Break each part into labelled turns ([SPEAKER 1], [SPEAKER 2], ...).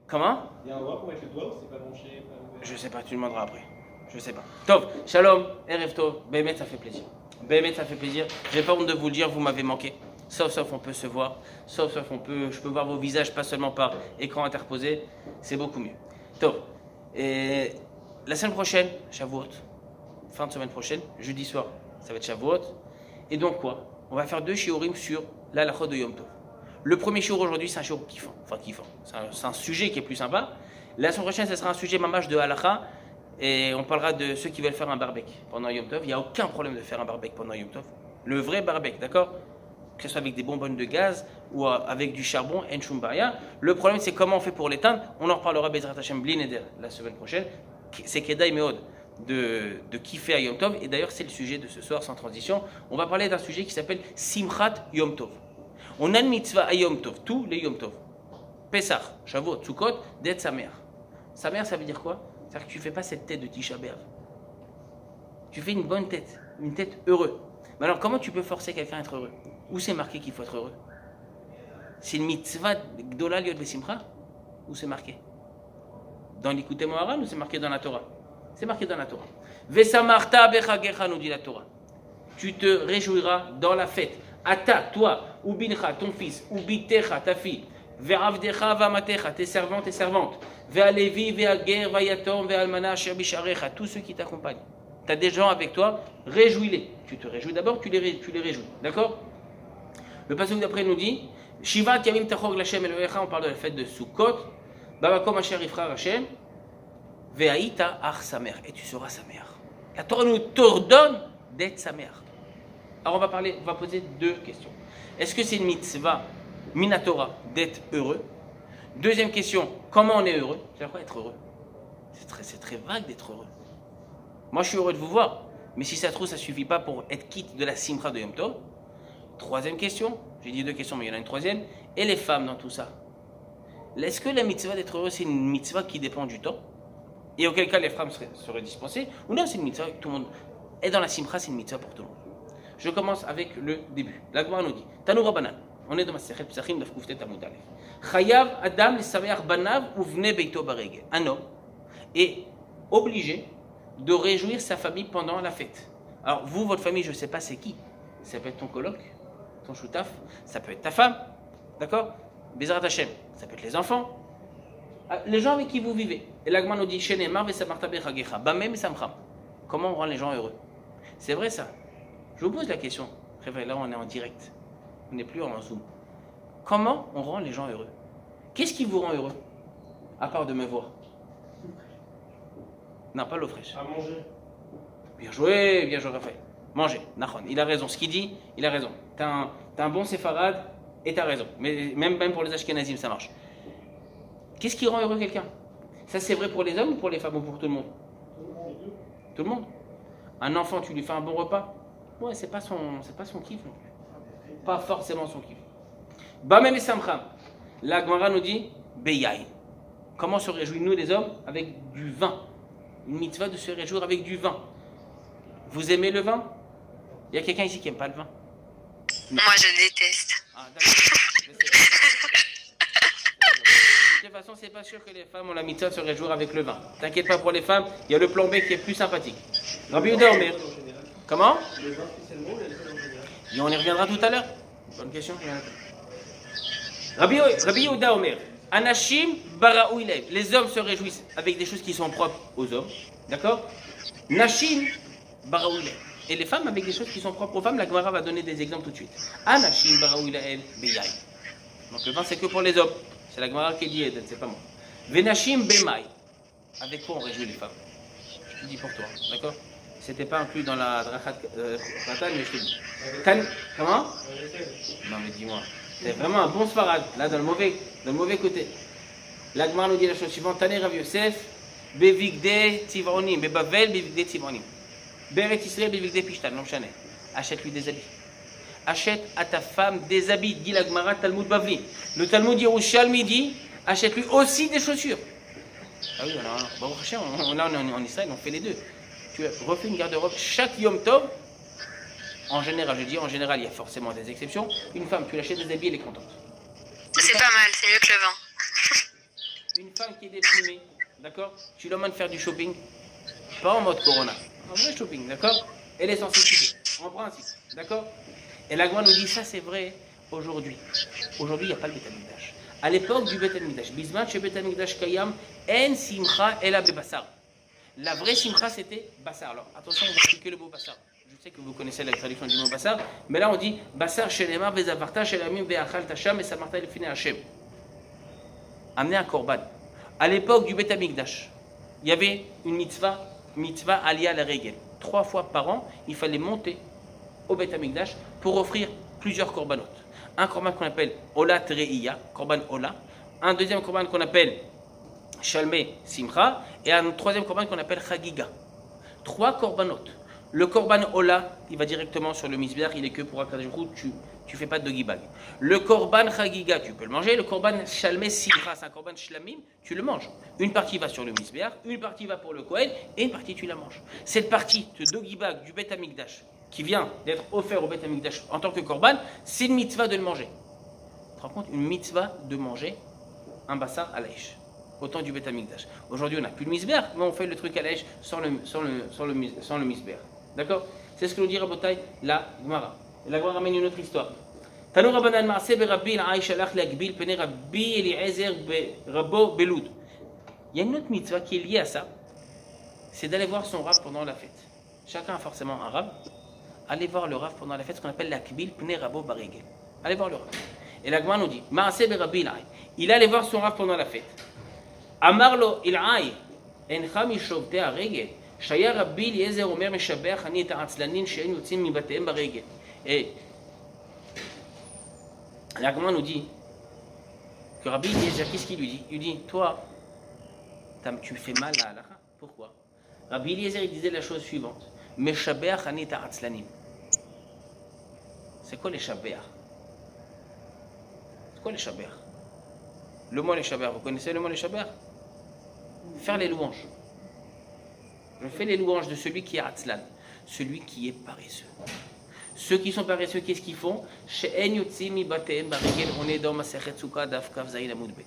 [SPEAKER 1] Comment?
[SPEAKER 2] Il y a un endroit pour mettre le doigt ou c'est pas branché, pas ouvert?
[SPEAKER 1] Je sais pas, tu demanderas après. Je sais pas. Tov, shalom, Erev Tov, Bémet, ça fait plaisir. Bémet, ça fait plaisir. J'ai pas honte de vous le dire, vous m'avez manqué. Sauf, on peut se voir. Sauf, je peux voir vos visages, pas seulement par écran interposé. C'est beaucoup mieux. Tov. Et la semaine prochaine, Shavuot. Fin de semaine prochaine, jeudi soir, ça va être Shavuot. Et donc quoi? On va faire 2 shiurim sur l'halakha de Yom Tov. Le premier shiur aujourd'hui, c'est un shiur kiffant. Enfin, kiffant. C'est un sujet qui est plus sympa. La semaine prochaine, ce sera un sujet mamash de halakha. Et on parlera de ceux qui veulent faire un barbecue pendant Yom Tov. Il n'y a aucun problème de faire un barbecue pendant Yom Tov. Le vrai barbecue, d'accord? Que ce soit avec des bonbonnes de gaz ou avec du charbon, en shumbaya. Le problème, c'est comment on fait pour l'éteindre. On en reparlera Bezrat Hashem Blineder la semaine prochaine. C'est Kedai Meod de kiffer à Yom Tov. Et d'ailleurs, c'est le sujet de ce soir, sans transition. On va parler d'un sujet qui s'appelle Simchat Yom Tov. On a une mitzvah à Yom Tov, tous les Yom Tov. Pesach, Shavuot, Sukkot, d'être sa mère. Sa mère, ça veut dire quoi? C'est-à-dire que tu ne fais pas cette tête de Tisha B'Av. Tu fais une bonne tête, une tête heureuse. Mais alors, comment tu peux forcer quelqu'un à être heureux? Où c'est marqué qu'il faut être heureux? C'est une mitzvah Gdola Liot Besimcha? Où c'est marqué? Dans l'Ikouté Moharan ou c'est marqué dans la Torah? C'est marqué dans la Torah. Vesamarta bechagecha, nous dit la Torah. Tu te réjouiras dans la fête. Ata, toi, ou bincha, ton fils, ou bitecha, ta fille, ve'avdecha va'amatecha, tes servants, tes servantes, ve'alevi, ve'ager, ve'yatom, ve'almana, asher bisharecha, tous ceux qui t'accompagnent. Tu as des gens avec toi, réjouis-les. Tu te réjouis d'abord, tu les réjouis. D'accord? Le passage d'après nous dit Shivat yamim tachog l'Hashem Elohecha, on parle de la fête de Sukkot, Babakom asher yifra Hashem, ve'aïta ach sa mère, et tu seras sa mère. La Torah nous t'ordonne d'être sa mère. Alors on va poser 2 questions. Est-ce que c'est une mitzvah, minatora, d'être heureux? Deuxième question, comment on est heureux? C'est quoi être heureux? C'est très vague d'être heureux. Moi je suis heureux de vous voir, mais si ça se trouve, ça ne suffit pas pour être quitte de la simcha de Yom Tov. Troisième question, j'ai dit 2 questions, mais il y en a une troisième. Et les femmes dans tout ça? Est-ce que la mitzvah d'être heureux, c'est une mitzvah qui dépend du temps? Et auquel cas les femmes seraient dispensées? Ou non, c'est une mitzvah que tout le monde... Et dans la simcha, c'est une mitzvah pour tout le monde. Je commence avec le début. La Gemara nous dit, Tanou Rabanan, on est dans ma Masechet Pesachim daf Kuftet Amud Aleph. Chayav Adam l'Sameach Banav uvne beito baregel. Un homme est obligé de réjouir sa famille pendant la fête. Alors vous, votre famille, je ne sais pas c'est qui. Ça peut être ton coloc, ton choutaf, ça peut être ta femme, d'accord? Bezrat Hashem, ça peut être les enfants, les gens avec qui vous vivez. Et la Gemara nous dit, Shenemar vesamarta bechagecha, bamem et samcham. Comment on rend les gens heureux? C'est vrai ça? Je vous pose la question. Là, on est en direct. On n'est plus en Zoom. Comment on rend les gens heureux? Qu'est-ce qui vous rend heureux? À part de me voir. Non, pas l'eau fraîche.
[SPEAKER 2] À manger.
[SPEAKER 1] Bien joué, Raphaël. Manger, Nahon. Il a raison. Ce qu'il dit, il a raison. T'as un bon séfarade et t'as raison. Mais même pour les ashkénazim, ça marche. Qu'est-ce qui rend heureux quelqu'un? Ça, c'est vrai pour les hommes ou pour les femmes ou pour tout le monde? Tout le monde. Un enfant, tu lui fais un bon repas? Ouais, c'est pas son kiff non plus. Pas forcément son kiff. Bamem et Samcham. La Gemara nous dit Beyaï. Comment se réjouit nous les hommes? Avec du vin. Une mitzvah de se réjouir avec du vin. Vous aimez le vin? Il y a quelqu'un ici qui n'aime pas le vin?
[SPEAKER 3] Non. Moi je déteste.
[SPEAKER 1] Ah, d'accord. De toute façon, c'est pas sûr que les femmes ont la mitzvah de se réjouir avec le vin. T'inquiète pas pour les femmes, il y a le plan B qui est plus sympathique. Rabbi Yehuda Omer. Comment?
[SPEAKER 2] Le vin spécialement ou l'alcool en général?
[SPEAKER 1] Et on y reviendra tout à l'heure. Bonne question. Rabbi Yehuda Omer. Anashim baraou ilev. Les hommes se réjouissent avec des choses qui sont propres aux hommes. D'accord? Nashim baraou ilev. Et les femmes avec des choses qui sont propres aux femmes, la Gemara va donner des exemples tout de suite. Anashim baraou ilev beyai. Donc le vin c'est que pour les hommes. C'est la Gemara qui dit Eden, c'est pas moi. Venashim bemai. Avec quoi on réjouit les femmes? Je te dis pour toi, d'accord? C'était pas inclus dans la drachat Ratan, mais je te dis. Comment? Non mais dis-moi. C'est vraiment un bon sfarad, là dans le mauvais côté. L'Agmar nous dit la chose suivante. Taner Rav Yosef, bevigde tivronim, bebavel bevigde tivronim. Beret Israël bevigde pishtan, non chané. Achète-lui des habits. Achète à ta femme des habits, dit l'Agmara Talmud Bavli. Le Talmud Yerushalmi dit, achète-lui aussi des chaussures. Ah oui, on est en Israël, on fait les deux. Tu refais une garde-robe chaque Yom Tov. En général, il y a forcément des exceptions. Une femme, tu l'achètes des habits, elle est contente.
[SPEAKER 3] C'est pas mal, c'est mieux que le vin.
[SPEAKER 1] une femme qui est déprimée, d'accord? Tu l'emmènes faire du shopping, pas en mode Corona, en vrai shopping, d'accord? Elle est censée quitter, en principe, d'accord? Et la Gemara nous dit, ça c'est vrai aujourd'hui. Aujourd'hui, il n'y a pas le Beth Amikdash. À l'époque du Beth Amikdash, Bisman chez Beth Amikdash Kayam, En Simcha Ela Bebassar. La vraie Simcha c'était Bassar. Alors attention, on va expliquer le mot Bassar. Je sais que vous connaissez la traduction du mot Bassar, mais là on dit Bassar Shelema Vezavarta Shelamim Veachal Tasham et Samarta Elfine Hashem. Amener un korban. À l'époque du Beth Amikdash, il y avait une mitzvah alia la règle. 3 fois par an, il fallait monter au Beth Amikdash pour offrir plusieurs korbanot. Un korban qu'on appelle Ola Tereiya, korban Ola. Un deuxième korban qu'on appelle Shalmei Simcha. Et un troisième korban qu'on appelle Chagiga. 3 korbanot. Le korban Ola, il va directement sur le misbeach, il est que pour Akadosh Baruch Hu, tu fais pas de doggy bag. Le korban Chagiga, tu peux le manger. Le korban Shalmei Simcha, c'est un korban Shlamim, tu le manges. Une partie va sur le misbeach, une partie va pour le Kohen, et une partie tu la manges. Cette partie de doggy bag du Beth Amikdash, qui vient d'être offert au Beth Amikdash en tant que korban, c'est une mitzvah de le manger. Tu te rends compte, une mitzvah de manger un bassar à l'aïch, au temps du Beth Amikdash. Aujourd'hui, on n'a plus le misbeach, mais on fait le truc à l'aïch sans le misbeach. D'accord? C'est ce que nous dit Rabotai, la Gemara. La Gemara ramène une autre histoire. Tanu Rabbanan Maaseh berabbi al-Aï shalach le'agbil pnei Rabbi Eliezer berabo beloud. Il y a une autre mitzvah qui est liée à ça, c'est d'aller voir son Rav pendant la fête. Chacun a forcément un Rav. Allez voir le Rav pendant la fête, ce qu'on appelle l'Akbil Pnei Rabo Barigel. Allez voir le Rav. Et la Gemara nous dit, Maaseh berabbi al-Aï. Il allait voir son Rav pendant la fête. Amarlo il-Aï, encha mishovtei ha-regel. Shaya Rabbi Eliezer omer meshabeach ani et ha'atzlanin she'en yotzim mibatehem baregel. Et la Gemara nous dit que Rabbi Eliezer, qu'est-ce qu'il lui dit? Il lui dit, toi, tu fais mal à halakha. Pourquoi? Rabbi Eliezer, il disait la chose suivante. Meshabeach ani et ha'atzlanim. C'est quoi les shabeach? C'est quoi les shabeach? Le mot les shabeach, vous connaissez le mot les shabeach? Faire les louanges. Je fais les louanges de celui qui est atzlan, celui qui est paresseux. Ceux qui sont paresseux, qu'est-ce qu'ils font? On est dans Masechet Sukkah, Daf Kav Zayin Amud Bet.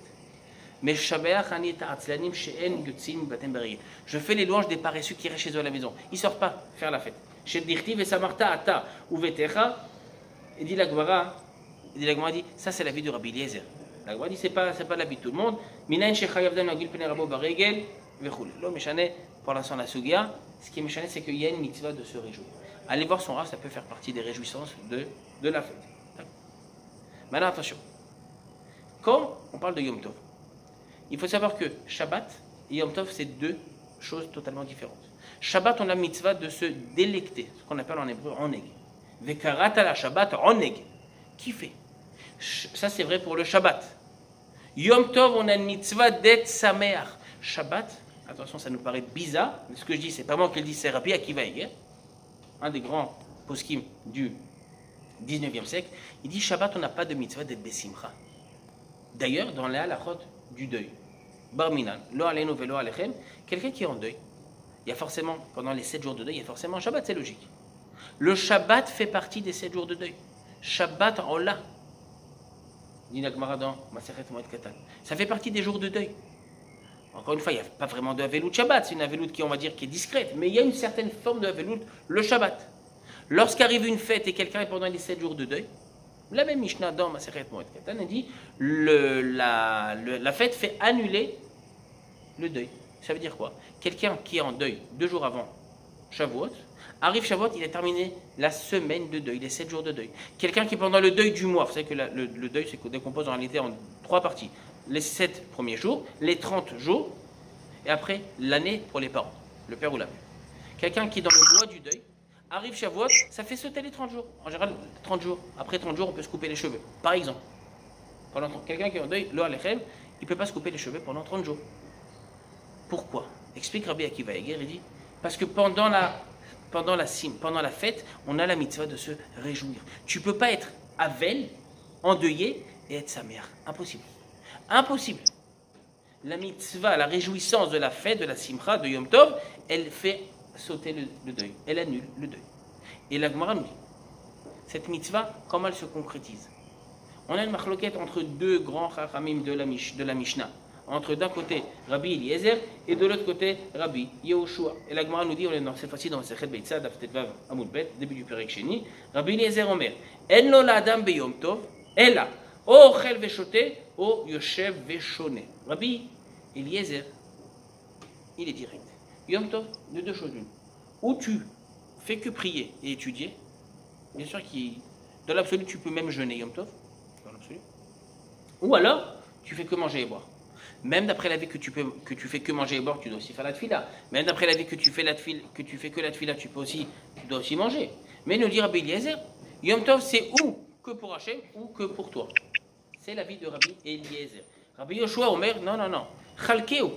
[SPEAKER 1] Mais Shabeach ani et ha'atzlanim she'en yotzim mibatehem baregel. Je fais les louanges des paresseux qui restent chez eux à la maison. Ils ne sortent pas faire la fête. Chez Dirtiv et Samarta Ata Uvetecha, il dit la Gemara, dit ça c'est la vie de Rabbi Eliezer. La Gemara dit c'est pas la vie de tout le monde. Minayin shechayavdan agil pnei rabo baregel vechul. Lo meshane pour l'instant la sugia. Ce qui est meshane, c'est qu'il y a une mitzvah de se réjouir. Aller voir son Rav, ça peut faire partie des réjouissances de la fête. Maintenant attention. Quand on parle de Yom Tov, il faut savoir que Shabbat et Yom Tov c'est 2 choses totalement différentes. Shabbat, on a la mitzvah de se délecter, ce qu'on appelle en hébreu oneg. Vekarata la Shabbat oneg. Kiffer. Ça c'est vrai pour le Shabbat. Yom Tov, on a une mitzvah d'être sameach. Shabbat, attention, ça nous paraît bizarre, mais ce que je dis, c'est pas moi qui le dis, c'est Rabbi Akiva Eiger, un des grands poskim du 19e siècle. Il dit Shabbat, on n'a pas de mitzvah d'être besimcha. D'ailleurs, dans les halachot du deuil, bar minan, lo aleinu velo alechem, quelqu'un qui est en deuil, il y a forcément, pendant les 7 jours de deuil, il y a forcément un Shabbat, c'est logique. Le Shabbat fait partie des 7 jours de deuil. Shabbat Ola. Dit la Gemara dans Masechet Moed Katan. Ça fait partie des jours de deuil. Encore une fois, il n'y a pas vraiment de Avelout Shabbat. C'est une Avelout qui, on va dire, qui est discrète. Mais il y a une certaine forme de Avelout, le Shabbat. Lorsqu'arrive une fête et quelqu'un est pendant les 7 jours de deuil, la même Mishnah dans Masechet Moed Katan, elle dit la fête fait annuler le deuil. Ça veut dire quoi? Quelqu'un qui est en deuil 2 jours avant Shavuot, arrive Shavuot, il a terminé la semaine de deuil, les 7 jours de deuil. Quelqu'un qui est pendant le deuil du mois, vous savez que le deuil se décompose en réalité en 3 parties. Les 7 premiers jours, les 30 jours, et après l'année pour les parents, le père ou la mère. Quelqu'un qui est dans le mois du deuil, arrive Shavuot, ça fait sauter les 30 jours. En général, 30 jours. Après 30 jours, on peut se couper les cheveux. Par exemple, quelqu'un qui est en deuil, lo alechem, il ne peut pas se couper les cheveux pendant 30 jours. Pourquoi? Explique Rabbi Akiva Eiger, il dit, parce que pendant la fête, on a la mitzvah de se réjouir. Tu ne peux pas être avel, endeuillé et être sa mère. Impossible. Impossible. La mitzvah, la réjouissance de la fête, de la simcha, de Yom Tov, elle fait sauter le deuil. Elle annule le deuil. Et la Gemara nous dit, cette mitzvah, comment elle se concrétise? On a une machloquette entre 2 grands chachamim de la Mishnah, entre d'un côté Rabbi Eliezer et de l'autre côté Rabbi Yehoshua. Et la Gemara nous dit, on est dans cette fois-ci dans Masechet Beitza, Daf Tetvav Amud Bet, début du Perek Sheni, Rabbi Eliezer Omer, En lo la'adam beyom tov, ela, o ochel veshote, o yoshev veshone. Rabbi Eliezer, il est direct. Yom tov, de deux choses l'une. Ou tu fais que prier et étudier, bien sûr dans l'absolu tu peux même jeûner Yom tov, dans l'absolu. Ou alors, tu fais que manger et boire. Même d'après la vie que tu fais que manger et boire, tu dois aussi faire la tfila. Même d'après la vie que tu fais que la tfila, tu dois aussi manger. Mais nous dit Rabbi Eliezer, Yom Tov, c'est ou que pour Hachem ou que pour toi. C'est la vie de Rabbi Eliezer. Rabbi Yoshua Omer, non. Chalkeo,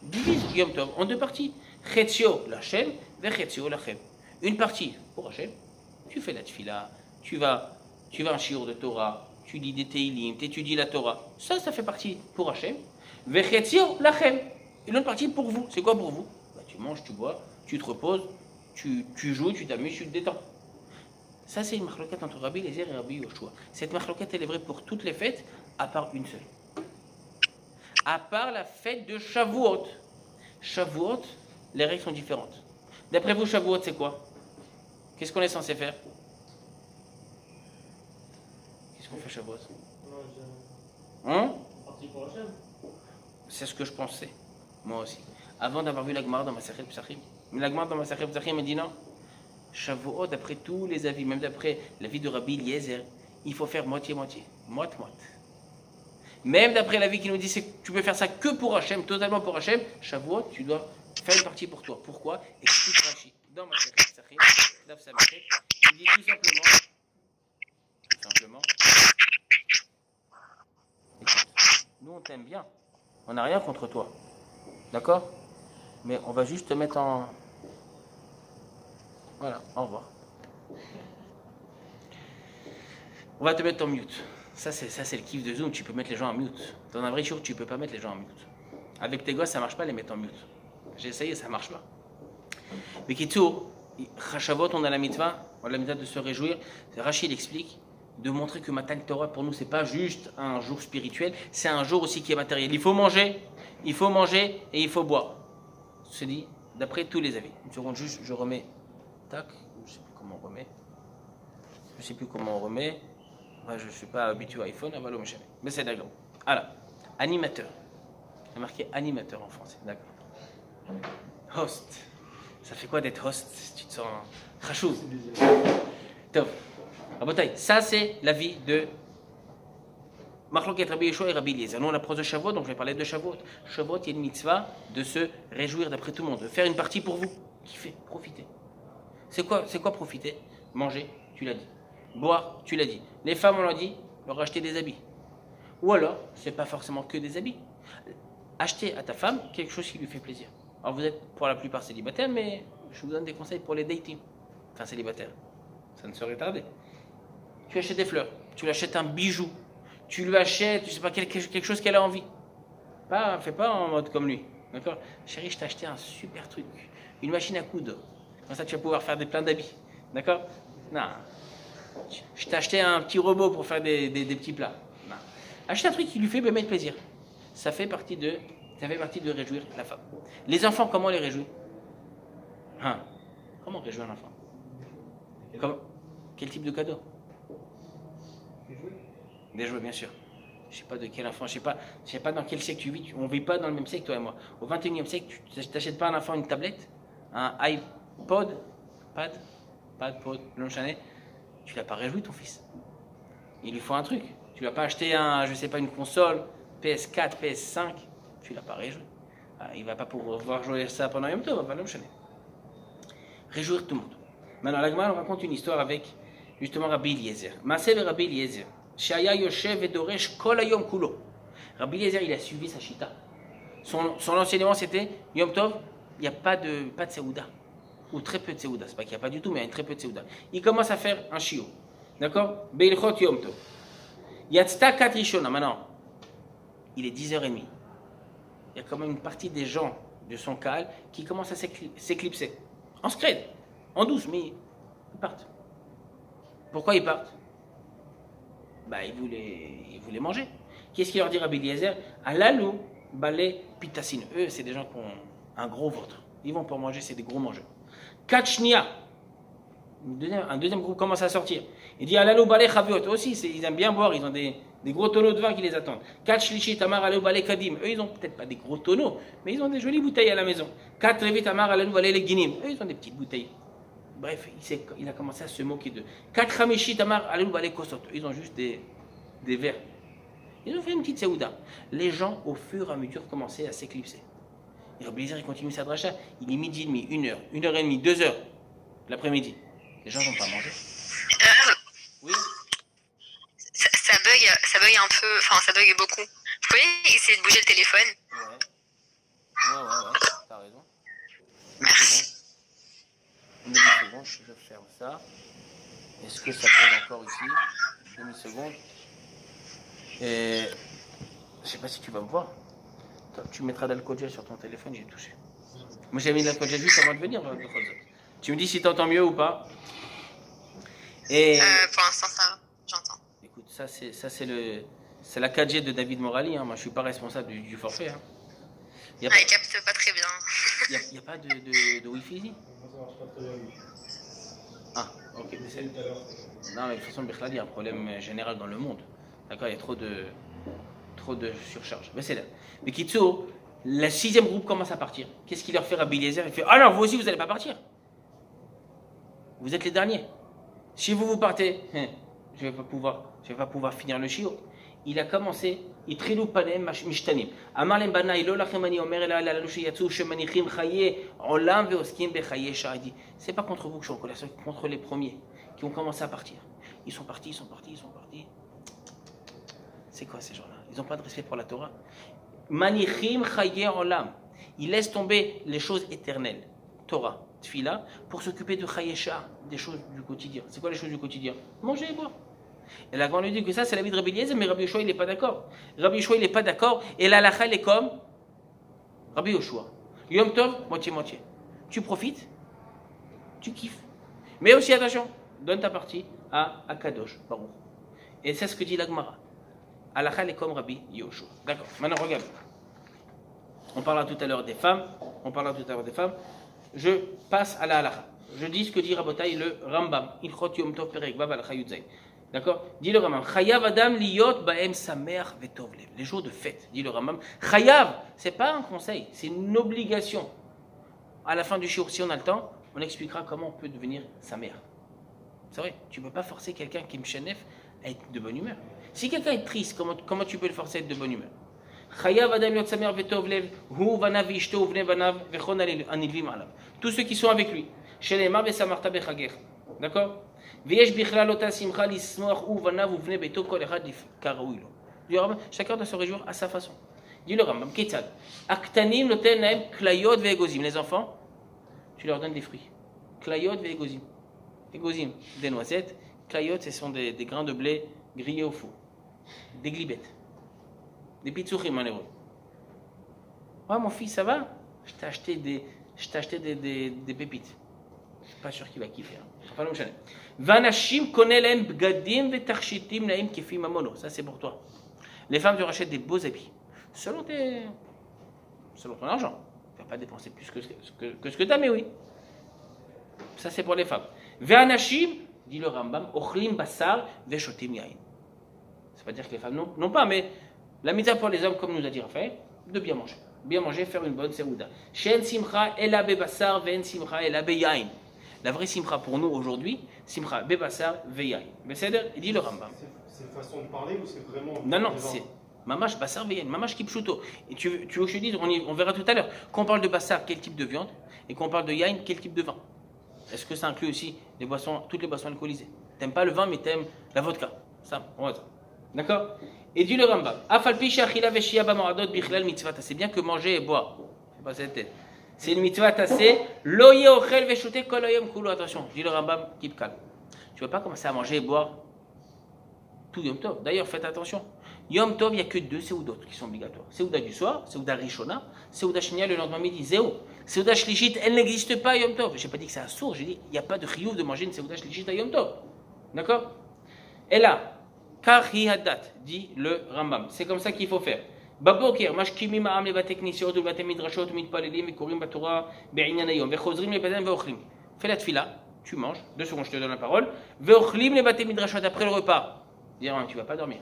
[SPEAKER 1] divise Yom Tov en deux parties. Chetzio l'Hachem, vechetzio l'Hachem. Une partie pour Hachem, tu fais la tfila, tu vas un shiur de Torah, tu lis des Teilim, tu étudies la Torah. Ça fait partie pour Hachem. Vechetzio lachem. Une autre partie pour vous. C'est quoi pour vous? Tu manges, tu bois, tu te reposes, tu joues, tu t'amuses, tu te détends. Ça, c'est une marloquette entre Rabbi Eliezer et Rabbi Yoshua. Cette marloquette, elle est vraie pour toutes les fêtes, à part une seule. À part la fête de Shavuot. Shavuot, les règles sont différentes. D'après vous, Shavuot, c'est quoi? Qu'est-ce qu'on est censé faire? On fait Shavuot. Hein? C'est ce que je pensais, moi aussi. Avant d'avoir vu la Gemara dans Masechet Psachim. Mais la Gemara dans Masechet Psachim me dit non. Shavuot, d'après tous les avis, même d'après l'avis de Rabbi Eliezer, il faut faire moitié-moitié. Moite-moite. Même d'après l'avis qui nous dit que tu peux faire ça que pour Hachem, totalement pour Hachem, Shavuot, tu dois faire une partie pour toi. Pourquoi? Explique Rashi. Dans Masechet Psachim, Daf Samechet, il dit tout simplement, écoute, nous on t'aime bien, on n'a rien contre toi, d'accord? Mais on va juste te mettre en... Voilà, au revoir. On va te mettre en mute. Ça c'est le kiff de Zoom, tu peux mettre les gens en mute. Dans un vrai show, tu peux pas mettre les gens en mute. Avec tes gosses, ça marche pas les mettre en mute. J'ai essayé, ça marche pas. Mais Kitour, Shavuot, on a la mitzvah de se réjouir. Rachid explique de montrer que Matan Torah pour nous c'est pas juste un jour spirituel, c'est un jour aussi qui est matériel. Il faut manger et il faut boire. Se dit d'après tous les avis. Une seconde juste, je remets. Tac, je sais plus comment on remet. Moi, je suis pas habitué à iPhone, mais c'est d'accord. Alors, animateur. Il y a marqué animateur en français, d'accord. Host. Ça fait quoi d'être host? Tu te sens rachou. Top. Ça, c'est la vie de Marloquet Rabbi Yeshua et Rabbi Eliezer. Nous, on approche de Shavuot, donc je vais parler de Shavuot. Shavuot, il y a une mitzvah de se réjouir d'après tout le monde, de faire une partie pour vous. Kiffez, profitez. C'est quoi profiter? Manger, tu l'as dit. Boire, tu l'as dit. Les femmes, on l'a dit, leur acheter des habits. Ou alors, c'est pas forcément que des habits. Acheter à ta femme quelque chose qui lui fait plaisir. Alors, vous êtes pour la plupart célibataires, mais je vous donne des conseils pour les dating. Enfin, célibataires. Ça ne serait tardé. Tu achètes des fleurs, tu lui achètes un bijou, tu lui achètes, je sais pas, quelque chose qu'elle a envie. Fais pas en mode comme lui, d'accord? Chérie, je t'ai acheté un super truc, une machine à coudre. Comme ça, tu vas pouvoir faire plein d'habits, d'accord? Non. Je t'ai acheté un petit robot pour faire des petits plats. Non. Achète un truc qui lui fait mettre plaisir. Ça fait partie de réjouir la femme. Les enfants, comment on les réjouit? Comment on réjouit un enfant? Quel type de cadeau? Des jouets, bien sûr. Je ne sais pas de quel enfant, je sais pas dans quel siècle tu vis. On ne vit pas dans le même siècle, toi et moi. Au 21e siècle, tu n'achètes pas à un enfant une tablette, un iPod, pod, tu l'as pas réjoui ton fils. Il lui faut un truc. Tu lui as pas acheté une console, PS4, PS5, tu l'as pas réjoui. Il va pas pouvoir jouer ça pendant Yom Tov, va l'enchaîner. Réjouir tout le monde. Maintenant, la Gemara raconte une histoire avec justement Rabbi Eliezer. Maaseh Rabbi Eliezer. Shaya Yoshev et Doresh Kol Hayom Kulo. Rabbi Eliezer, il a suivi sa chita. Son enseignement, c'était Yom Tov, il n'y a pas de Seouda. Ou très peu de Seouda. C'est pas qu'il n'y a pas du tout, mais il y a très peu de Seouda. Il commence à faire un shiur. D'accord? Beilchot Yom Tov. Yatzta Kat Rishona. Maintenant, il est 10h30. Il y a quand même une partie des gens de son Kaal qui commencent à s'éclipser. En scred, en douce, mais ils partent. Pourquoi ils partent? Ils voulaient manger. Qu'est-ce qu'il leur dit Rabbi Eliezer? Alalou, balé, pitassine. Eux, c'est des gens qui ont un gros ventre. Ils vont pour manger, c'est des gros mangeurs. Kachnia. Un deuxième groupe commence à sortir. Il dit Alalou balé chaviot. Aussi, ils aiment bien boire, ils ont des gros tonneaux de vin qui les attendent. Kachlichi tamar alalou balé kadim. Eux, ils ont peut-être pas des gros tonneaux, mais ils ont des jolies bouteilles à la maison. Katrevit tamar alalou balé les guinim. Eux, ils ont des petites bouteilles. Bref, il a commencé à se moquer d'eux. Katramishi tamar alalou balé kosot. Ils ont juste des verres. Ils ont fait une petite séouda. Les gens, au fur et à mesure, commençaient à s'éclipser. Et Rabbi Eliezer, il continue sa dracha. Il est midi et demi, 1 heure, 1h30, 2 heures l'après-midi. Les gens n'ont pas mangé. Oui.
[SPEAKER 3] Ça bug un peu, enfin ça bug beaucoup. Vous pouvez essayer de bouger le téléphone?
[SPEAKER 1] Ouais. T'as raison. Une demi-seconde, je ferme ça. Est-ce que ça bug encore ici? Une demi-seconde. Et je sais pas si tu vas me voir. Tu mettras d'alcool gel sur ton téléphone, j'ai touché. Moi j'ai mis de l'alcool gel juste avant de venir. Tu me dis si tu entends mieux ou pas. Et
[SPEAKER 3] Pour l'instant ça va, j'entends.
[SPEAKER 1] écoute, c'est la 4G de David Morali. Hein. Moi je suis pas responsable du forfait. Hein.
[SPEAKER 3] Il capte pas très bien.
[SPEAKER 1] Il n'y a pas de Wi-Fi ici? Ah, ok. Non, mais de toute façon, il y a un problème général dans le monde. D'accord, il y a trop de surcharge. Mais c'est là. Mais Kitso, le 6e groupe commence à partir. Qu'est-ce qu'il leur fait Rabbi Eliezer? Il fait ah non, vous aussi, vous n'allez pas partir. Vous êtes les derniers. Si vous partez, je vais pas pouvoir finir le chiot. Il a commencé. התחילו פניהם משתנים. אמר להם בניי, לא לכם אני אומר אלא לאלו שיצאו שמניחים חיי עולם ועוסקים בחיי שעה. C'est pas contre vous que je suis en colère, c'est contre les premiers qui ont commencé à partir. Ils sont partis. C'est quoi ces gens-là? Ils n'ont pas de respect pour la Torah. Manichim chaye olam. Ils laissent tomber les choses éternelles. Torah, Tfila, pour s'occuper de chaye shah, des choses du quotidien. C'est quoi les choses du quotidien? Manger et boire. Et la grande lui dit que ça, c'est la vie de Rabbi Eliezer, mais Rabbi Yoshua, il n'est pas d'accord. Rabbi Yoshua, il n'est pas d'accord. Et la halakha, elle est comme Rabbi Yoshua. Yom Tov, moitié-moitié. Tu profites, tu kiffes. Mais aussi, attention, donne ta partie à Akadosh, Baruch. Et c'est ce que dit la Gemara. Halakha, elle est comme Rabbi Yoshua. D'accord, maintenant regarde. On parlera tout à l'heure des femmes. Je passe à la halakha. Je dis ce que dit Rabotai, le Rambam. Ilchot Yom Tov Perek Vav halakha Yudzaï. D'accord? Dit le Rambam. Chayav Adam liyot ba'em sameach vetov lev. Les jours de fête, dit le Rambam. Chayav, c'est pas un conseil, c'est une obligation. À la fin du shiur, si on a le temps, on expliquera comment on peut devenir sameach. C'est vrai, tu ne peux pas forcer quelqu'un qui est mchenef à être de bonne humeur. Si quelqu'un est triste, comment tu peux le forcer à être de bonne humeur? Chayav Adam liyot sameach vetov lev. Hu vanav ishto uvne vanav vechon anilvim alav. Tous ceux qui sont avec lui. Shelema vesamarta bechagech. D'accord? Chacun doit se réjouir à sa façon. Dit le Rambam, les enfants, tu leur donnes des fruits. Klayot ve'egozim. Egozim, des noisettes. Klayot, ce sont des grains de blé grillés au four. Des glibettes. Des pitsuchim en hébreu. Ouais, mon fils, ça va? Je t'ai acheté des pépites. Je suis pas sûr qu'il va kiffer. Enfin, non, Vanashim konelem bgadim vetarshitim naim kefim mamono. Ça, c'est pour toi. Les femmes te rachètent des beaux habits. Selon ton argent. Tu ne vas pas dépenser plus que ce que tu as, mais oui. Ça, c'est pour les femmes. Vanashim, dit le Rambam, ochlim basar veshotim yain. Ça veut pas dire que les femmes non pas, mais la mitzvah pour les hommes, comme nous a dit Raphaël, de bien manger. Bien manger, faire une bonne serouda. Shen simcha ela bebasar ven simcha ela beyain. La vraie simcha pour nous aujourd'hui, simcha bebassar veyain. Beseder, il dit le Rambam.
[SPEAKER 2] C'est une façon de parler ou c'est vraiment.
[SPEAKER 1] Non, c'est mamash bassar veyain, mamash kipshuto. Et tu veux que je te dise, on verra tout à l'heure, quand on parle de bassar, quel type de viande, et quand on parle de yain, quel type de vin. Est-ce que ça inclut aussi toutes les boissons alcoolisées? T'aimes pas le vin, mais t'aimes la vodka. Ça, on va dire. D'accord? Et dit le Rambam. Afalpi shachila veshia bamaradot bichlal mitzvah. C'est bien que manger et boire. C'est pas cette tête. C'est une mitzvah tassée. Loye ochel veshute kol hayom kulo. Attention, dit le Rambam, keep calme. Tu ne vas pas commencer à manger et boire tout Yom Tov. D'ailleurs, faites attention. Yom Tov, il n'y a que 2 séoudot qui sont obligatoires. Séouda du soir, Séouda Rishona, Séouda Shnia le lendemain midi, Zéo. Séouda Shlishit, elle n'existe pas à Yom Tov. Je n'ai pas dit que c'est un sourd, j'ai dit il n'y a pas de chiyuv de manger une Séouda Shlishit à Yom Tov. D'accord? Et là, car hi hadat, dit le Rambam. C'est comme ça qu'il faut faire. בבוקר משכימים העם לבתי כנסיות ולבתי מדרשות ומתפללים וקוראים בתורה בעניין היום וחוזרים לבתיהם ואוכלים. Fais la tfila, tu manges, 2 secondes je te donne la parole, ואוכלים לבתי מדרשות après le repas. Dire, tu vas pas dormir,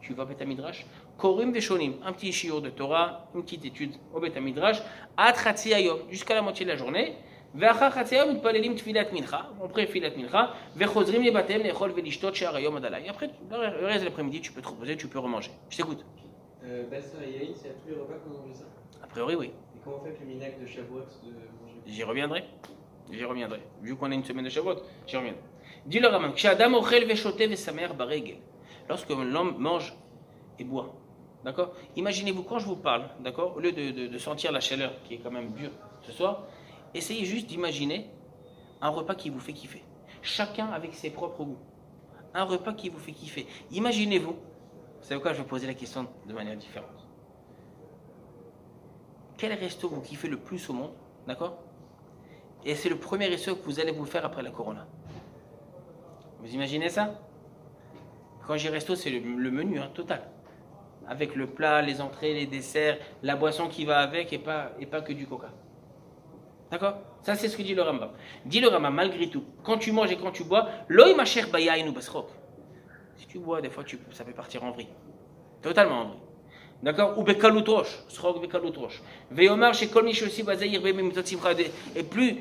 [SPEAKER 1] tu vas au bête midrash, korim veshonim, un petit shiur de Torah, une petite étude au bête midrash, at chatzi hayom, jusqu'à la moitié de la journée, ואחר חצי היום מתפללים תפילת מנחה, on prie תפילת מנחה, וחוזרים לבתיהם לאכול ולשתות שער היום עד הלילה. Après, le reste de l'après-midi, tu peux te reposer, tu peux remanger. Je t'écoute.
[SPEAKER 4] Belle-sœur et Yaïn, c'est à tous les repas qu'on mange ça.
[SPEAKER 1] A priori, oui.
[SPEAKER 4] Et comment on fait avec le minac de Shavuot de manger?
[SPEAKER 1] J'y reviendrai. J'y reviendrai. Vu qu'on a une semaine de Shavuot, j'y reviendrai. Dis le Rambam, כשאדם אוכל ושותה ושמח ברגל, lorsque l'homme mange et boit, d'accord? Imaginez-vous quand je vous parle, d'accord? Au lieu de sentir la chaleur qui est quand même dure ce soir, essayez juste d'imaginer un repas qui vous fait kiffer. Chacun avec ses propres goûts. Un repas qui vous fait kiffer. Imaginez-vous, vous savez quoi, je vais poser la question de manière différente. Quel resto vous kiffez le plus au monde, d'accord? Et c'est le premier resto que vous allez vous faire après la Corona. Vous imaginez ça? Quand j'ai resto, c'est le menu total. Avec le plat, les entrées, les desserts, la boisson qui va avec et pas que du coca. D'accord? Ça, c'est ce que dit le Rambam. Dit le Rambam, malgré tout, quand tu manges et quand tu bois, l'oï macher bayaïn ou basrok. Si tu bois, des fois, ça peut partir en vrille. Totalement en vrille. D'accord? Ou bekaloutroche. Srok bekaloutroche. Veomar chez Kolmi Shosi Bazaïr Beme Mitzvot Simcha. Et plus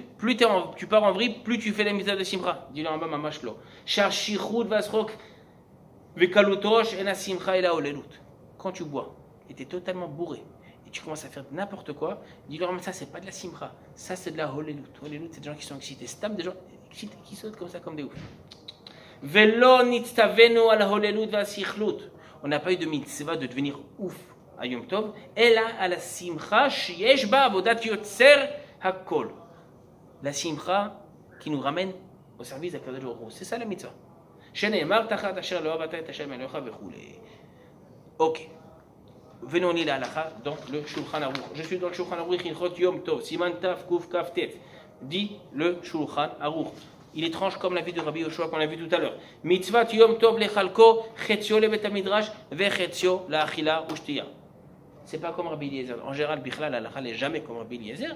[SPEAKER 1] tu pars en vrille, plus tu fais les mitzvot de Simcha. Dit le Rambam à Mashlo. Char Shichud Vasrok Vekaloutroche et na Simcha et la Olelut. Quand tu bois et tu es totalement bourré, et tu commences à faire n'importe quoi, dis-leur, mais ça c'est pas de la simcha, ça c'est de la holelut. Holelut, c'est des gens qui sont excités. C'est des gens excités qui sautent comme ça comme des oufs. Velo nitztavenu al holelut vasichlut. On n'a pas eu de mitzvah de devenir ouf à Yom Tov, ela à la simcha sheyesh ba avodat yotzer hakol. La simcha qui nous ramène au service d'Akadosh Baruch Hu. C'est ça la mitzvah. Sheneemar tachat asher lo avata et Hashem Elohecha vechule. Ok. Venons on est là, dans le Shulchan Aruch. Je suis dans le Shulchan Aruch, Hilchot Yom Tov, Siman Taf Kuf Kaf Tet. Dit le Shulchan Aruch. Il est étrange comme la vie de Rabbi Yoshua qu'on a vu tout à l'heure. Mitzvat Yom Tov lechalko, Chetzio le Bet Midrash, Vechetzio la Achila Ushtiya. C'est pas comme Rabbi Eliezer. En général, Bichlal, la halakha n'est jamais comme Rabbi Eliezer.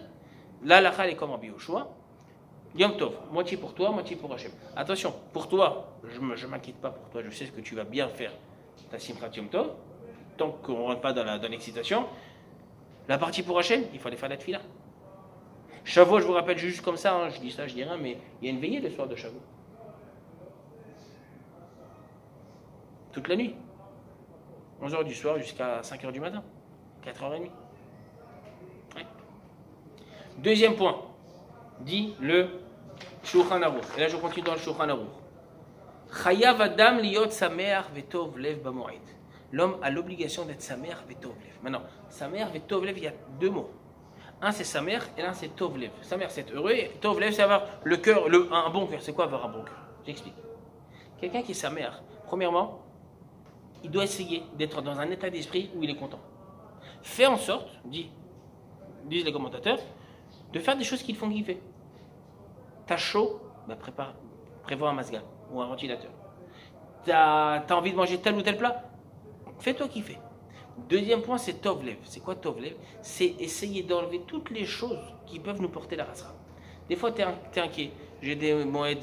[SPEAKER 1] La halakha est comme Rabbi Yoshua. Yom Tov, moitié pour toi, moitié pour Hachem. Attention, pour toi, je ne m'inquiète pas pour toi, je sais ce que tu vas bien faire. Ta Simchat Yom Tov. Tant qu'on ne rentre pas dans l'excitation, la partie pour Hachem, il faut aller faire la tefila. Shavuot, je vous rappelle juste comme ça, je dis ça, je dis rien, mais il y a une veillée le soir de Shavuot. Toute la nuit. 11h du soir jusqu'à 5h du matin. 4h30. Ouais. Deuxième point, dit le Shulchan Aruch. Et là, je continue dans le Shulchan Aruch. Chayav Adam liot sameach vetov lev bamoed. L'homme a l'obligation d'être sa mère et Tovlev. Maintenant, sa mère et Tovlev, il y a 2 mots. Un c'est sa mère et l'un c'est Tovlev. Sa mère c'est être heureux et Tovlev c'est avoir le cœur, un bon cœur. C'est quoi avoir un bon cœur? J'explique. Quelqu'un qui est sa mère, premièrement, il doit essayer d'être dans un état d'esprit où il est content. Fais en sorte, disent les commentateurs, de faire des choses qui le font kiffer. T'as chaud, bah prévois un masga ou un ventilateur. T'as envie de manger tel ou tel plat, fais-toi kiffer. Deuxième point, c'est Tovlev. C'est quoi Tovlev? C'est essayer d'enlever toutes les choses qui peuvent nous porter la rasra. Des fois, tu es inquiet. J'ai des moed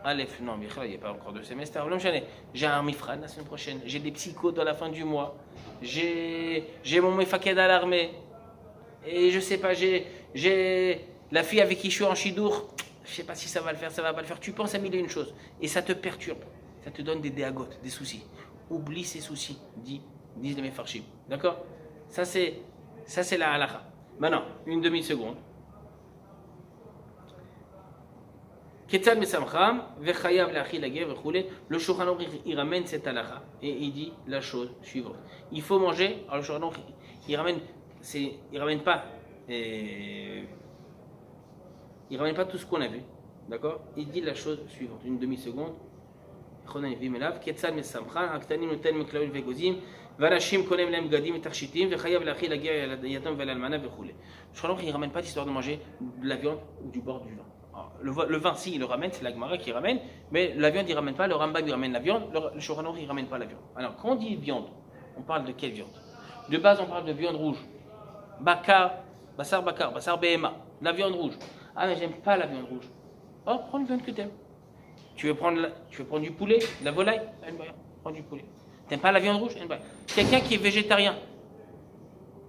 [SPEAKER 1] Aleph. Non, mais il n'y a pas encore de semestre. J'ai un mifran la semaine prochaine. J'ai des psychos dans la fin du mois. J'ai mon mefaked à l'armée. Et je sais pas, j'ai la fille avec qui je suis en chidour. Je sais pas si ça va le faire, ça va pas le faire. Tu penses à mille et une choses. Et ça te perturbe. Ça te donne des déagotes, des soucis. Oublie ces soucis, disent les Mefarshim. D'accord? Ça c'est la halakha. Maintenant, une demi-seconde. Ketzad mesamcham, vechayav le'achil lagev vechule. Le Shulchan Aruch, il ramène cette halakha et il dit la chose suivante. Il faut manger. Alors le Shulchan Aruch, il ramène pas tout ce qu'on a vu. D'accord? Il dit la chose suivante. Une demi-seconde. כיצד מסמכן, הקטנים נותן מכלול וגוזים, ואנשים קונים להם בגדים ותכשיטים, וחייב להכיל להגיע ליתום ולאלמנה וכו'. Shulchan Aruch, il ne ramène pas l'histoire de manger de la viande ou du bord du vin. Alors, le vin, si, il le ramène, c'est la Gemara qui ramène, mais la viande, il ne ramène pas, le Rambam, il ramène la viande, le Shulchan Aruch, il ne ramène pas la viande. Alors, quand on dit viande, on parle de quelle viande? De base, on parle de viande rouge. Bakar, bassar BMA, la viande rouge. Ah, mais j'aime pas la viande rouge. Oh, prends une viande que t'aimes. Tu veux prendre du poulet, de la volaille? Prends du poulet. T'aimes pas la viande rouge? Quelqu'un qui est végétarien,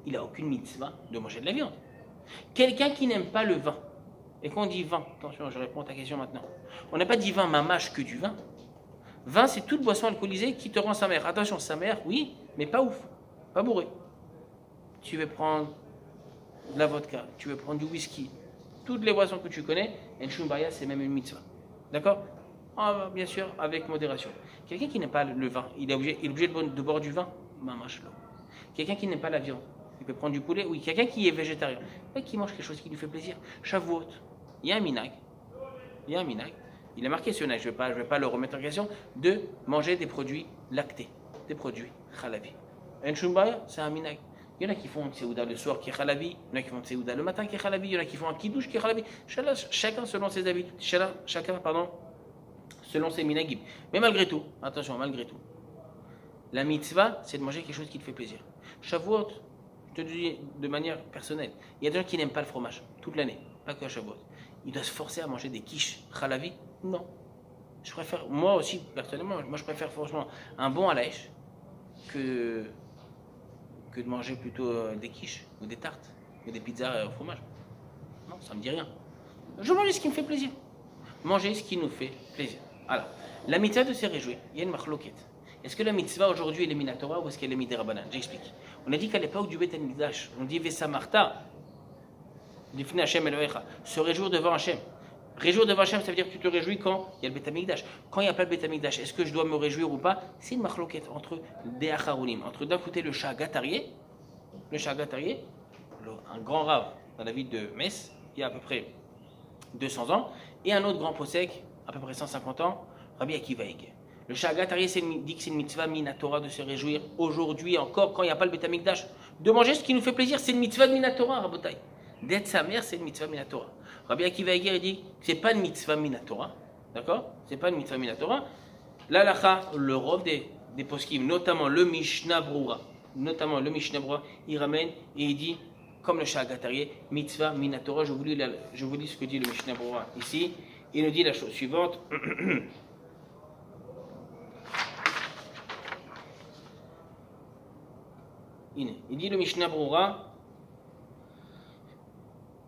[SPEAKER 1] il n'a aucune mitzvah de manger de la viande. Quelqu'un qui n'aime pas le vin, et quand on dit vin, attention, je réponds à ta question maintenant. On n'a pas dit vin mamache que du vin. Vin, c'est toute boisson alcoolisée qui te rend sa mère. Attention, sa mère, oui, mais pas ouf, pas bourré. Tu veux prendre de la vodka, tu veux prendre du whisky, toutes les boissons que tu connais, El Shumbaya, c'est même une mitzvah. D'accord? Ah, bien sûr, avec modération. Quelqu'un qui n'aime pas le vin, il est obligé de boire du vin? Mamache là. Quelqu'un qui n'aime pas la viande, il peut prendre du poulet? Oui. Quelqu'un qui est végétarien, qui mange quelque chose qui lui fait plaisir. Shavuot, il y a un minag. Il est marqué sur le je ne vais pas le remettre en question, de manger des produits lactés, des produits khalavi. En Shumbaya, c'est un minag. Il y en a qui font un tseouda le soir qui est khalavi, il y en a qui font un tseouda le matin qui est khalavi, il y en a qui font un kidouche qui est khalavi. Chacun selon ses habitudes, chacun selon ses minagim. Mais malgré tout, attention, malgré tout, la mitzvah, c'est de manger quelque chose qui te fait plaisir. Shavuot, je te dis de manière personnelle, il y a des gens qui n'aiment pas le fromage toute l'année, pas que à Shavuot. Ils doivent se forcer à manger des quiches khalavi? Non. Je préfère, moi aussi, personnellement, je préfère franchement un bon halaïch que de manger plutôt des quiches ou des tartes ou des pizzas au fromage. Non, ça me dit rien. Je mange ce qui me fait plaisir. Manger ce qui nous fait plaisir. Alors, la mitzvah de se réjouir, il y a une marloquette. Est-ce que la mitzvah aujourd'hui elle est minatora ou est-ce qu'elle est midirabanan? J'explique. On a dit qu'à l'époque du Beth Amikdash, on dit Vesamarta, Lifnei Hashem Elohecha, se réjouir devant Hashem. Réjouir devant Hashem, ça veut dire que tu te réjouis quand il y a le Beth Amikdash. Quand il n'y a pas le Beth Amikdash, est-ce que je dois me réjouir ou pas? C'est une marloquette entre des acharonim, entre d'un côté le Shah Gatarié, un grand rave dans la ville de Metz, il y a à peu près 200 ans, et un autre grand posek, à peu près 150 ans, Rabbi Akiva Eger. Le Shah Gatarié dit que c'est une mitzvah minatora de se réjouir aujourd'hui encore quand il n'y a pas le Beth Amikdash. De manger ce qui nous fait plaisir, c'est une mitzvah minatora, Rabotai. D'être sa mère, c'est une mitzvah minatora. Rabbi Akiva Eger dit que ce n'est pas une mitzvah minatora. D'accord? C'est pas une mitzvah minatora. L'alacha, le rov des poskim, notamment le Mishnah Brura, il ramène et il dit, comme le Shah Gatarié, mitzvah minatora. Je vous lis ce que dit le Mishnah Brura ici. Il nous dit la chose suivante. Il dit le Mishnah Brura,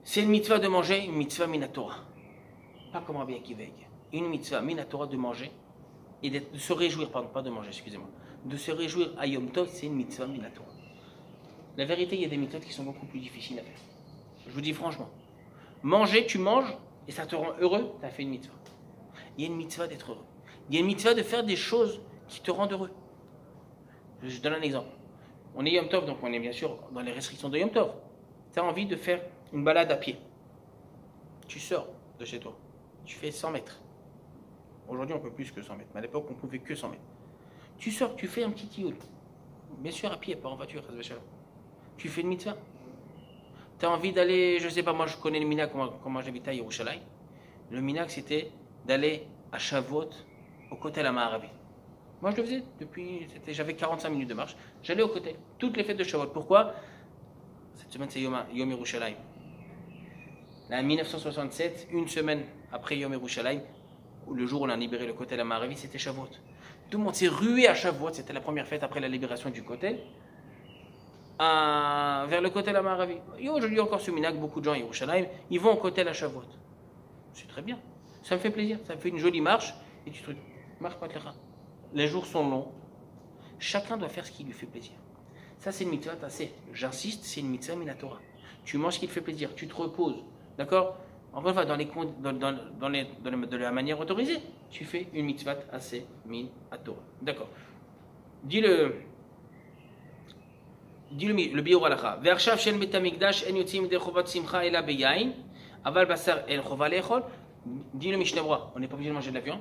[SPEAKER 1] c'est une mitzvah de manger, une mitzvah minatora. Pas comme Rabbi Akiva Eger. Une mitzvah minatora de manger et de se réjouir, pardon, pas de manger, excusez-moi. De se réjouir à Yom Tov, c'est une mitzvah minatora. La vérité, il y a des méthodes qui sont beaucoup plus difficiles à faire. Je vous dis franchement. Manger, tu manges et ça te rend heureux, tu as fait une mitzvah. Il y a une mitzvah d'être heureux. Il y a une mitzvah de faire des choses qui te rendent heureux. Je donne un exemple. On est Yom Tov, donc on est bien sûr dans les restrictions de Yom Tov. Tu as envie de faire une balade à pied. Tu sors de chez toi. Tu fais 100 mètres. Aujourd'hui, on peut plus que 100 mètres. Mais à l'époque, on pouvait que 100 mètres. Tu sors, tu fais un petit tioul. Bien sûr, à pied, pas en voiture. Tu fais une mitzvah. Tu as envie d'aller, je sais pas, moi je connais le minag, comment j'habitais à Yerushalayim. Le minag, c'était d'aller à Shavuot, au Kotel HaMaaravi. Moi, je le faisais j'avais 45 minutes de marche. J'allais au Kotel, toutes les fêtes de Shavuot. Pourquoi? Cette semaine, c'est Yom Yerushalayim. Là, en 1967, une semaine après Yom Yerushalayim, le jour où on a libéré le Kotel HaMaaravi, c'était Shavuot. Tout le monde s'est rué à Shavuot, c'était la première fête après la libération du Kotel, vers le Kotel HaMaaravi. Et aujourd'hui, encore ce minag, beaucoup de gens à Yerushalayim, ils vont au Kotel à Shavuot. C'est très bien, ça me fait plaisir, ça me fait une jolie marche, et tu te marches pas clair. Les jours sont longs, chacun doit faire ce qui lui fait plaisir. Ça, c'est une mitzvah, j'insiste, c'est une mitzvah minatora. Tu manges ce qui te fait plaisir, tu te reposes, d'accord? Encore une fois, de la manière autorisée, tu fais une mitzvah assez minatora. D'accord. Dis le biur halacha. Ve'arshav shel bet hamikdash en yotzim yedei chovat simcha ela beyain, aval basar el chova le'echol. Dis le Mishnah Brura, on n'est pas obligé de manger de la viande.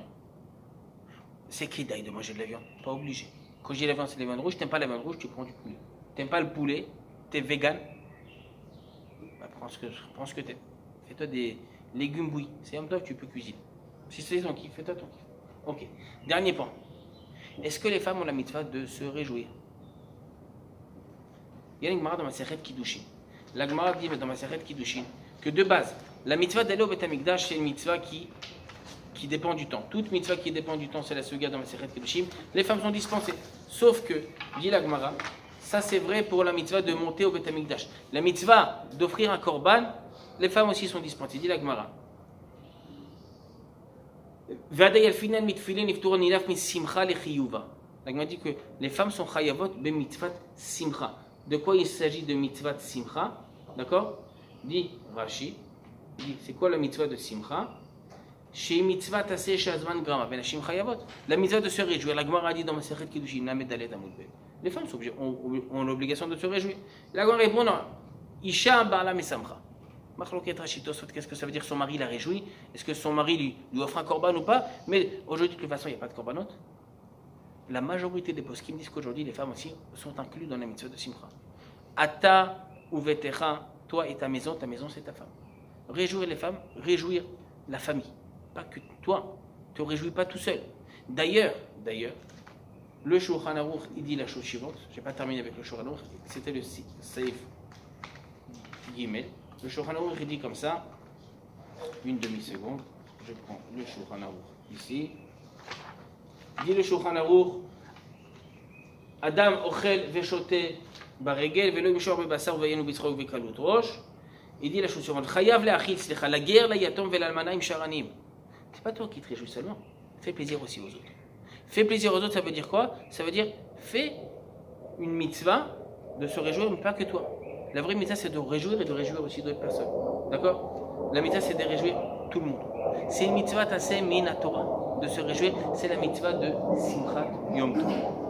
[SPEAKER 1] C'est kédaï de manger de la viande, pas obligé. Quand je dis la viande, c'est la viande rouge. T'aimes pas la viande rouge, tu prends du poulet. T'aimes pas le poulet, t'es vegan, bah, prends ce que t'aimes. Fais-toi des légumes bouillis. C'est comme toi que tu peux cuisiner. Si c'est ton kiff, fais-toi ton kiff. Ok. Dernier point. Est-ce que les femmes ont la mitzvah de se réjouir? Il y a une Gemara dans ma Masechet Kiddushin. La Gemara dit dans ma Masechet Kiddushin que de base, la mitzvah d'aller au Beth Amikdash, c'est une mitzvah qui dépend du temps. Toute mitzvah qui dépend du temps, c'est la Suga dans ma Masechet Kiddushin. Les femmes sont dispensées. Sauf que, dit la Gemara, ça c'est vrai pour la mitzvah de monter au Beth Amikdash. La mitzvah d'offrir un korban, les femmes aussi sont dispensées. Dit la Gemara. La Gemara dit que les femmes sont chayavot be mitzvat simcha. De quoi il s'agit de mitzvat simcha? D'accord? Dit Rashi. Dit, c'est quoi la mitzvah de simcha? Chez mitzvah taseh shazman grama benashim chayavot. La mitzvah de se réjouir. La Gemara dit dans ma Masechet Kiddushin Lamed Dalet Amud Bet. Les femmes ont l'obligation de se réjouir. La Gemara répond non. Isha ba'ala mesamcha. Machloket Rashi Tosfot, qu'est-ce que ça veut dire? Son mari l'a réjoui? Est-ce que son mari lui offre un korban ou pas? Mais aujourd'hui, de toute façon, il n'y a pas de korbanot. La majorité des poskim disent qu'aujourd'hui, les femmes aussi sont incluses dans la mitzvah de simcha. Ata uvetecha, toi et ta maison c'est ta femme. Réjouir les femmes, réjouir la famille. Pas que toi, ne te réjouis pas tout seul. D'ailleurs, le Shulchan Aruch, il dit la chose suivante. Je n'ai pas terminé avec le Shulchan Aruch, c'était le Seif Gimel. Le Shulchan Aruch, il dit comme ça, une demi-seconde, je prends le Shulchan Aruch ici. Dit le Shulchan Aruch, Adam ochel veshote baregel velo yimshor bebasar veyenu bitzrok vekalut rosh. Il dit la chose suivante, chayav leachil slicha la guerre la yatom velalmana im sharanim. C'est pas toi qui te réjouis seulement, fais plaisir aussi aux autres. Fais plaisir aux autres, ça veut dire quoi? Ça veut dire fais une mitzvah de se réjouir, mais pas que toi. La vraie mitzvah, c'est de réjouir et de réjouir aussi d'autres personnes. D'accord? La mitzvah, c'est de réjouir tout le monde. C'est une mitzvah tasseh min Torah. De se réjouir, c'est la mitzvah de Simchat Yom Tov.